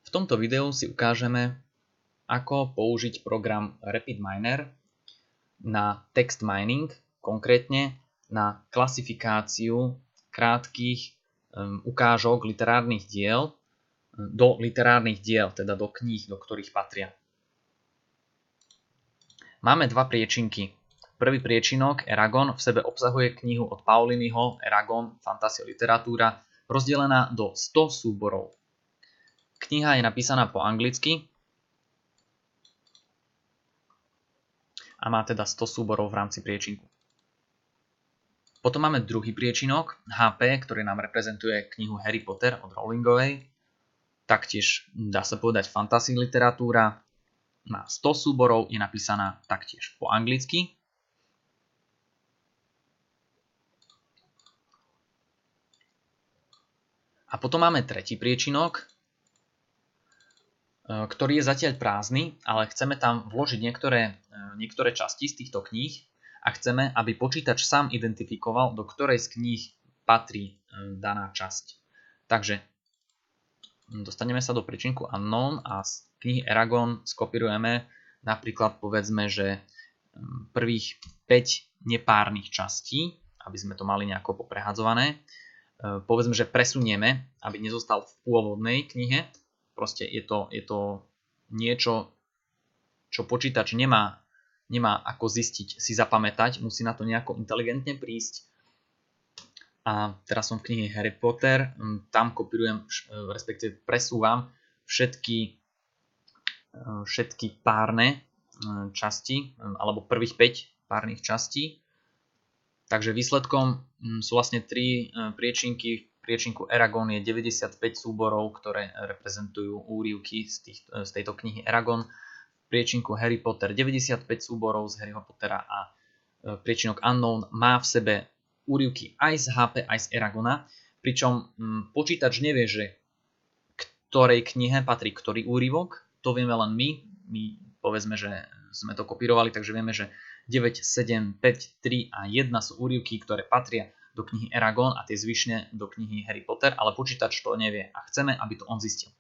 V tomto videu si ukážeme, ako použiť program RapidMiner na text mining, konkrétne na klasifikáciu krátkych ukážok literárnych diel do literárnych diel, teda do kníh, do ktorých patria. Máme dva priečinky. Prvý priečinok, Eragon, v sebe obsahuje knihu od Paoliniho, Eragon, Fantasia literatúra, rozdelená do 100 súborov. Kniha je napísaná po anglicky a má teda 100 súborov v rámci priečinku. Potom máme druhý priečinok, HP, ktorý nám reprezentuje knihu Harry Potter od Rowlingovej. Taktiež dá sa povedať fantasy literatúra. Má 100 súborov, je napísaná taktiež po anglicky. A potom máme tretí priečinok, ktorý je zatiaľ prázdny, ale chceme tam vložiť niektoré časti z týchto kníh a chceme, aby počítač sám identifikoval, do ktorej z kníh patrí daná časť. Takže dostaneme sa do priečinku Unknown a z knihy Eragon skopírujeme napríklad, povedzme, že prvých 5 nepárnych častí, aby sme to mali nejako poprehadzované. Povedzme, že presunieme, aby nezostal v pôvodnej knihe. Proste je to niečo, čo počítač nemá ako zistiť, si zapamätať, musí na to nejako inteligentne prísť. A teraz som v knihe Harry Potter, tam kopírujem, respektíve presúvam všetky párne časti, alebo prvých 5 párnych častí. Takže výsledkom sú vlastne 3 priečinky. V priečinku Eragon je 95 súborov, ktoré reprezentujú úryvky z tejto knihy Eragon. V priečinku Harry Potter 95 súborov z Harryho Pottera a priečinok Unknown má v sebe úryvky aj z HP, aj z Eragona. Pričom počítač nevie, že ktorej knihe patrí ktorý úryvok. To vieme len my. My povedzme, že sme to kopírovali, takže vieme, že 9, 7, 5, 3 a 1 sú úryvky, ktoré patria do knihy Eragon a tie zvyšné do knihy Harry Potter, ale počítač to nevie a chceme, aby to on zistil.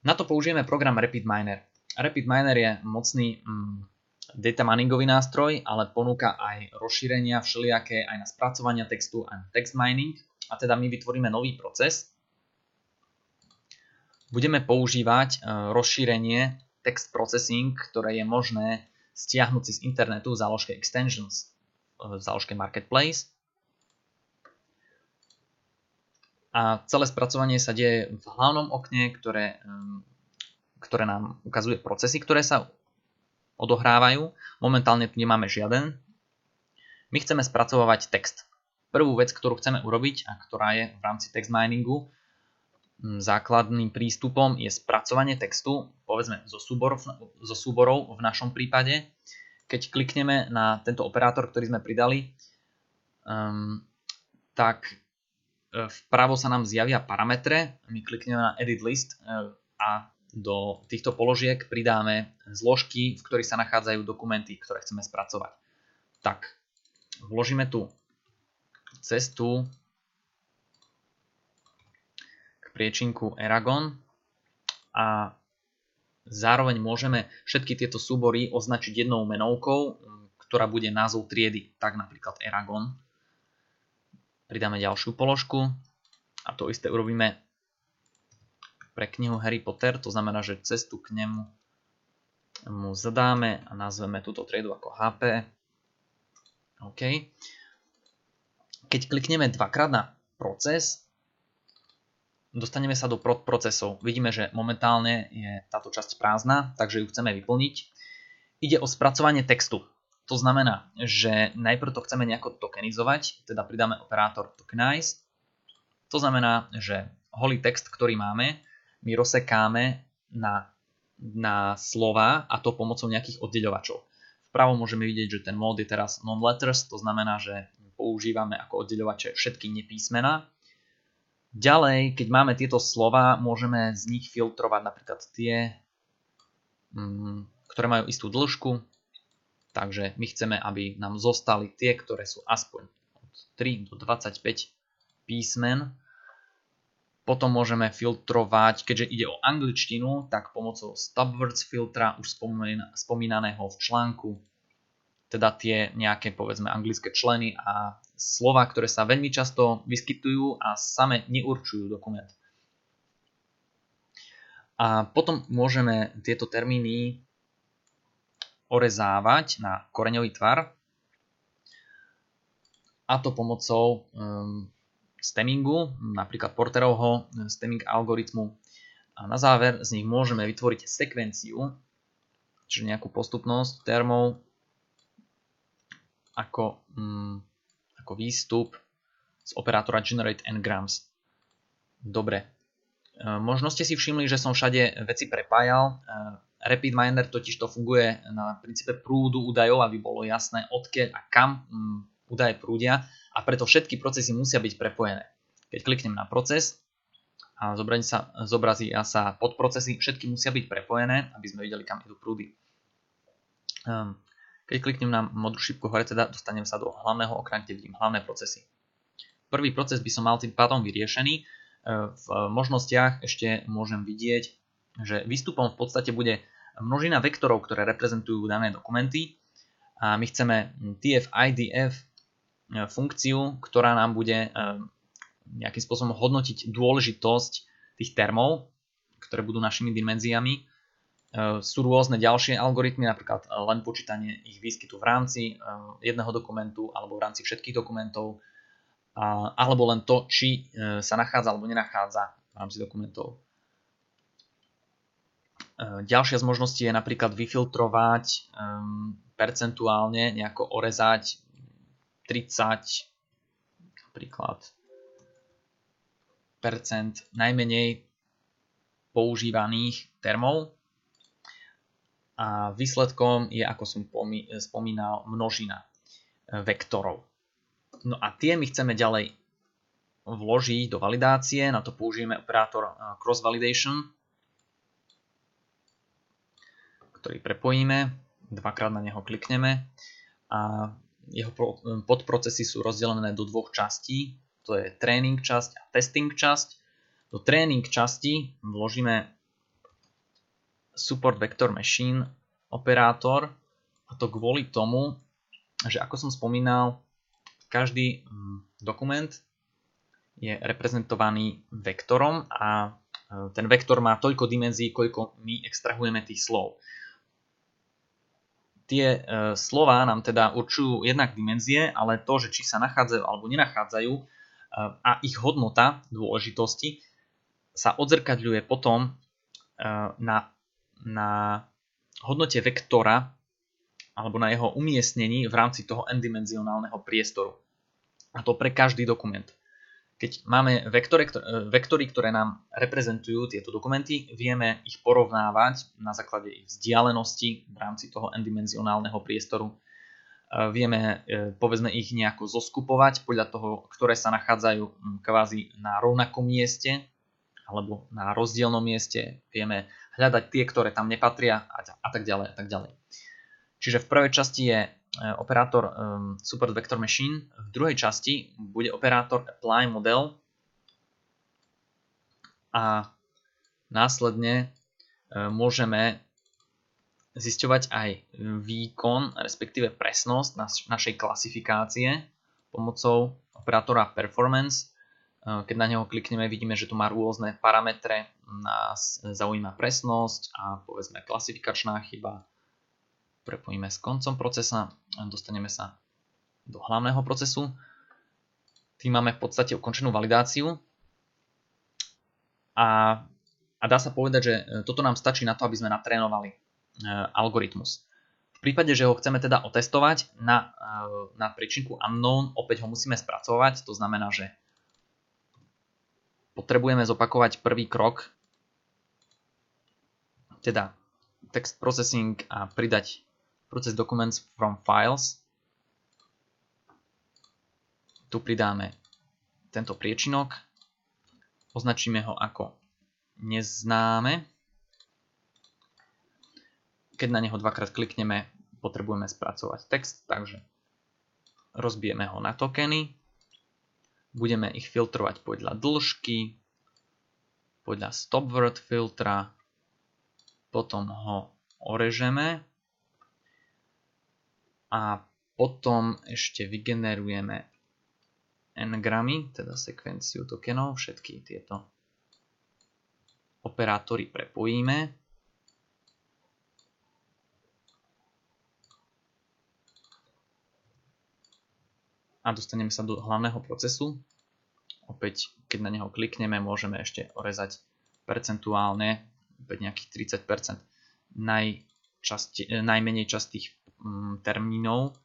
Na to použijeme program RapidMiner. RapidMiner je mocný data miningový nástroj, ale ponúka aj rozšírenia všelijaké aj na spracovanie textu a text mining. A teda my vytvoríme nový proces. Budeme používať rozšírenie text processing, ktoré je možné stiahnuť si z internetu v záložke extensions, v záložke marketplace. A celé spracovanie sa deje v hlavnom okne, ktoré nám ukazuje procesy, ktoré sa odohrávajú. Momentálne tu nemáme žiaden. My chceme spracovávať text. Prvú vec, ktorú chceme urobiť a ktorá je v rámci text miningu základným prístupom, je spracovanie textu, povedzme zo súborov v našom prípade. Keď klikneme na tento operátor, ktorý sme pridali, tak vpravo sa nám zjavia parametre. My klikneme na Edit List a do týchto položiek pridáme zložky, v ktorých sa nachádzajú dokumenty, ktoré chceme spracovať. Tak, vložíme tu cestu k priečinku Eragon a zároveň môžeme všetky tieto súbory označiť jednou menovkou, ktorá bude názov triedy, tak napríklad Eragon. Pridáme ďalšiu položku a to isté urobíme pre knihu Harry Potter, to znamená, že cestu k nemu mu zadáme a nazveme túto triedu ako HP. OK. Keď klikneme dvakrát na proces, dostaneme sa do procesov. Vidíme, že momentálne je táto časť prázdna, takže ju chceme vyplniť. Ide o spracovanie textu. To znamená, že najprv to chceme nejako tokenizovať, teda pridáme operátor tokenize. To znamená, že holý text, ktorý máme, my rozsekáme na slova a to pomocou nejakých oddeľovačov. Vpravo môžeme vidieť, že ten mód je teraz non-letters, to znamená, že používame ako oddeľovače všetky nepísmená. Ďalej, keď máme tieto slova, môžeme z nich filtrovať napríklad tie, ktoré majú istú dĺžku. Takže my chceme, aby nám zostali tie, ktoré sú aspoň od 3 do 25 písmen. Potom môžeme filtrovať, keďže ide o angličtinu, tak pomocou stopwords filtra už spomínaného v článku, teda tie nejaké povedzme anglické členy a slova, ktoré sa veľmi často vyskytujú a same neurčujú dokument. A potom môžeme tieto termíny orezávať na koreňový tvar, a to pomocou stemmingu, napríklad Porterovho stemming algoritmu. A na záver z nich môžeme vytvoriť sekvenciu, čiže nejakú postupnosť termov ako výstup z operátora generate n-grams. Dobre. Možno ste si všimli, že som všade veci prepájal. RapidMiner totiž to funguje na princípe prúdu údajov, aby bolo jasné, odkiaľ a kam údaje prúdia, a preto všetky procesy musia byť prepojené. Keď kliknem na proces a zobrazia sa podprocesy, všetky musia byť prepojené, aby sme videli, kam idú prúdy. Keď kliknem na modrú šípku hore, teda dostanem sa do hlavného okna, kde vidím hlavné procesy. Prvý proces by som mal tým pádom vyriešený. V možnostiach ešte môžem vidieť, že výstupom v podstate bude množina vektorov, ktoré reprezentujú dané dokumenty, a my chceme TF-IDF funkciu, ktorá nám bude nejakým spôsobom hodnotiť dôležitosť tých termov, ktoré budú našimi dimenziami. Sú rôzne ďalšie algoritmy, napríklad len počítanie ich výskytu v rámci jedného dokumentu alebo v rámci všetkých dokumentov, alebo len to, či sa nachádza alebo nenachádza v rámci dokumentov. Ďalšia z možností je napríklad vyfiltrovať percentuálne, nejako orezať 30 napríklad percent najmenej používaných termov. A výsledkom je, ako som spomínal, množina vektorov. No a tie my chceme ďalej vložiť do validácie, na to použijeme operátor cross validation, ktorý prepojíme, dvakrát na neho klikneme a jeho podprocesy sú rozdelené do dvoch častí, to je training časť a testing časť. Do training časti vložíme support vector machine operátor, a to kvôli tomu, že ako som spomínal, každý dokument je reprezentovaný vektorom a ten vektor má toľko dimenzií, koľko my extrahujeme tých slov. Tie slová nám teda určujú jednak dimenzie, ale to, že či sa nachádzajú alebo nenachádzajú a ich hodnota dôležitosti sa odzrkadľuje potom na hodnote vektora alebo na jeho umiestnení v rámci toho n-dimenzionálneho priestoru. A to pre každý dokument. Keď máme vektory, ktoré nám reprezentujú tieto dokumenty, vieme ich porovnávať na základe ich vzdialenosti v rámci toho n-dimenzionálneho priestoru. Vieme, povedzme, ich nejako zoskupovať podľa toho, ktoré sa nachádzajú kvázi na rovnakom mieste alebo na rozdielnom mieste. Vieme hľadať tie, ktoré tam nepatria a tak ďalej a tak ďalej. Čiže v prvej časti je operátor support vector machine, v druhej časti bude operátor apply model a následne môžeme zisťovať aj výkon, respektíve presnosť našej klasifikácie pomocou operátora performance. Keď na neho klikneme, vidíme, že tu má rôzne parametre, nás zaujíma presnosť a povedzme klasifikačná chyba. Prepojíme s koncom procesa, dostaneme sa do hlavného procesu. Tým máme v podstate ukončenú validáciu a dá sa povedať, že toto nám stačí na to, aby sme natrénovali algoritmus. V prípade, že ho chceme teda otestovať na príčinku unknown, opäť ho musíme spracovať, to znamená, že potrebujeme zopakovať prvý krok, teda text processing, a pridať process documents from files. Tu pridáme tento priečinok, označíme ho ako neznáme. Keď na neho dvakrát klikneme, potrebujeme spracovať text, takže rozbijeme ho na tokeny. Budeme ich filtrovať podľa dĺžky, podľa stop word filtra, potom ho orežeme a potom ešte vygenerujeme n-gramy, teda sekvenciu tokenov, všetky tieto operátory prepojíme. A dostaneme sa do hlavného procesu. Opäť, keď na neho klikneme, môžeme ešte orezať percentuálne, opäť nejakých 30% najmenej častých termínov.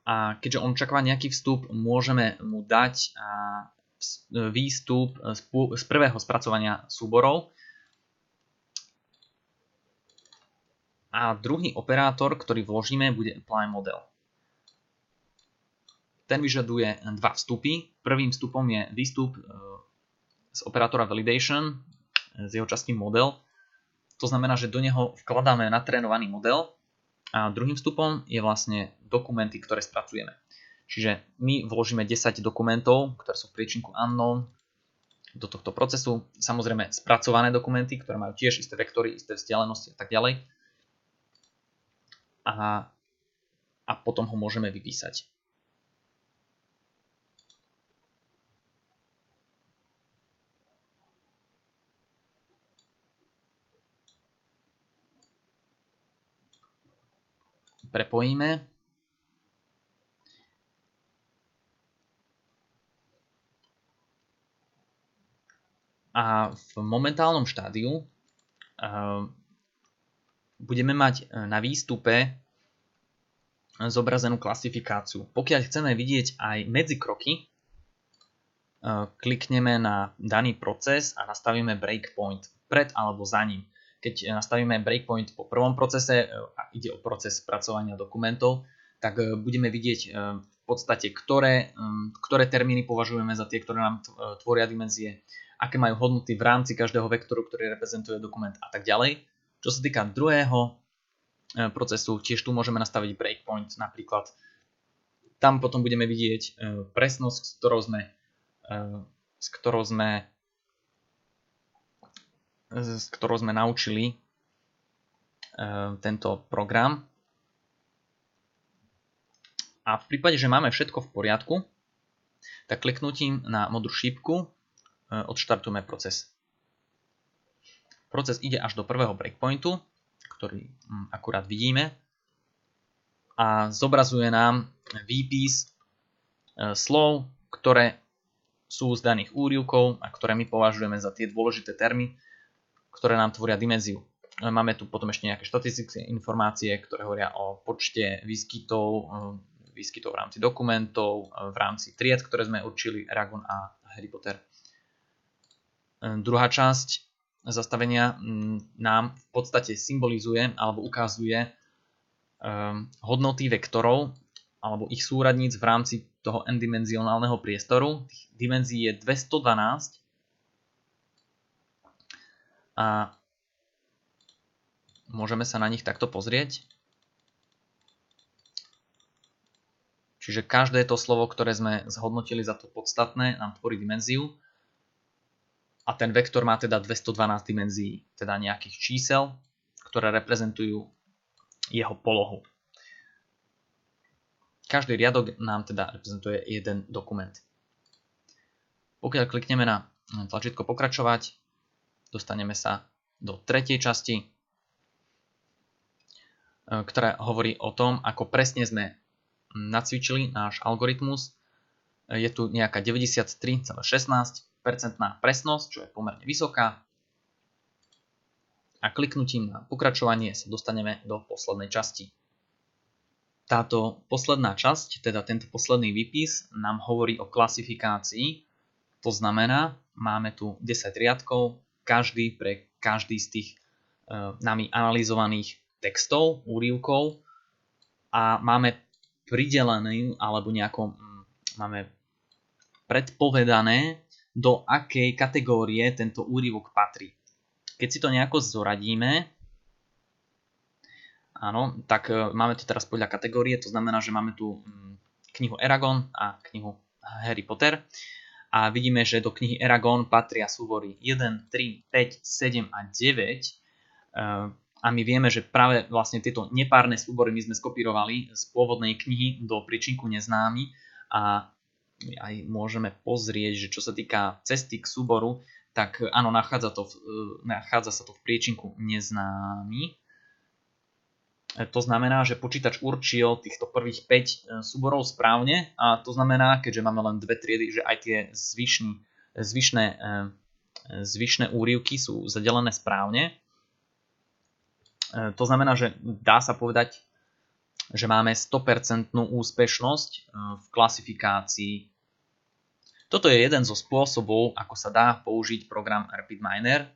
A keďže on očakáva nejaký vstup, môžeme mu dať výstup z prvého spracovania súborov. A druhý operátor, ktorý vložíme, bude apply model. Ten vyžaduje dva vstupy. Prvým vstupom je výstup z operátora validation, z jeho časti model. To znamená, že do neho vkladáme natrénovaný model a druhým vstupom je vlastne dokumenty, ktoré spracujeme. Čiže my vložíme 10 dokumentov, ktoré sú v priečinku unknown do tohto procesu. Samozrejme spracované dokumenty, ktoré majú tiež isté vektory, isté vzdialenosti a tak ďalej. A potom ho môžeme vypísať. Prepojíme. A v momentálnom štádiu budeme mať na výstupe zobrazenú klasifikáciu. Pokiaľ chceme vidieť aj medzikroky, klikneme na daný proces a nastavíme breakpoint pred alebo za ním. Keď nastavíme breakpoint po prvom procese a ide o proces spracovania dokumentov, tak budeme vidieť v podstate, ktoré termíny považujeme za tie, ktoré nám tvoria dimenzie, aké majú hodnoty v rámci každého vektoru, ktorý reprezentuje dokument a tak ďalej. Čo sa týka druhého procesu, tiež tu môžeme nastaviť breakpoint napríklad. Tam potom budeme vidieť presnosť, s ktorou sme naučili tento program. A v prípade, že máme všetko v poriadku, tak kliknutím na modrú šípku odštartujeme proces. Proces ide až do prvého breakpointu, ktorý akurát vidíme, a zobrazuje nám výpis slov, ktoré sú z daných úryvkov a ktoré my považujeme za tie dôležité termy, ktoré nám tvoria dimenziu. Máme tu potom ešte nejaké štatistické informácie, ktoré hovoria o počte výskytov v rámci dokumentov, v rámci tried, ktoré sme určili, Eragon a Harry Potter. Druhá časť zastavenia nám v podstate symbolizuje alebo ukazuje hodnoty vektorov alebo ich súradníc v rámci toho n-dimenzionálneho priestoru. Tých dimenzií je 212 a môžeme sa na nich takto pozrieť. Čiže každé to slovo, ktoré sme zhodnotili za to podstatné, nám tvorí dimenziu. A ten vektor má teda 212 dimenzií, teda nejakých čísel, ktoré reprezentujú jeho polohu. Každý riadok nám teda reprezentuje jeden dokument. Pokiaľ klikneme na tlačítko pokračovať, dostaneme sa do tretej časti, ktorá hovorí o tom, ako presne sme nacvičili náš algoritmus. Je tu nejaká 93,16% presnosť, čo je pomerne vysoká. A kliknutím na pokračovanie sa dostaneme do poslednej časti. Táto posledná časť, teda tento posledný výpis, nám hovorí o klasifikácii. To znamená, máme tu 10 riadkov, každý pre každý z tých nami analyzovaných textov, úryvkov, a máme pridelený alebo máme predpovedané, do akej kategórie tento úryvok patrí. Keď si to nejako zoradíme, áno, tak máme to teraz podľa kategórie, to znamená, že máme tu knihu Eragon a knihu Harry Potter. a vidíme, že do knihy Eragon patria súbory 1, 3, 5, 7 a 9. A my vieme, že práve vlastne tieto nepárne súbory my sme skopírovali z pôvodnej knihy do príčinku neznámy a aj môžeme pozrieť, že čo sa týka cesty k súboru, tak áno, nachádza sa to v priečinku neznámy. To znamená, že počítač určil týchto prvých 5 súborov správne a to znamená, keďže máme len dve triedy, že aj tie zvyšné úryvky sú zadelené správne. To znamená, že dá sa povedať, že máme 100% úspešnosť v klasifikácii. Toto je jeden zo spôsobov, ako sa dá použiť program RapidMiner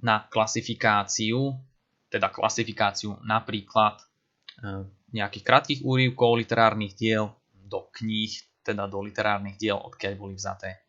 na klasifikáciu, napríklad nejakých krátkych úryvkov literárnych diel do kníh, teda do literárnych diel, odkiaľ boli vzaté.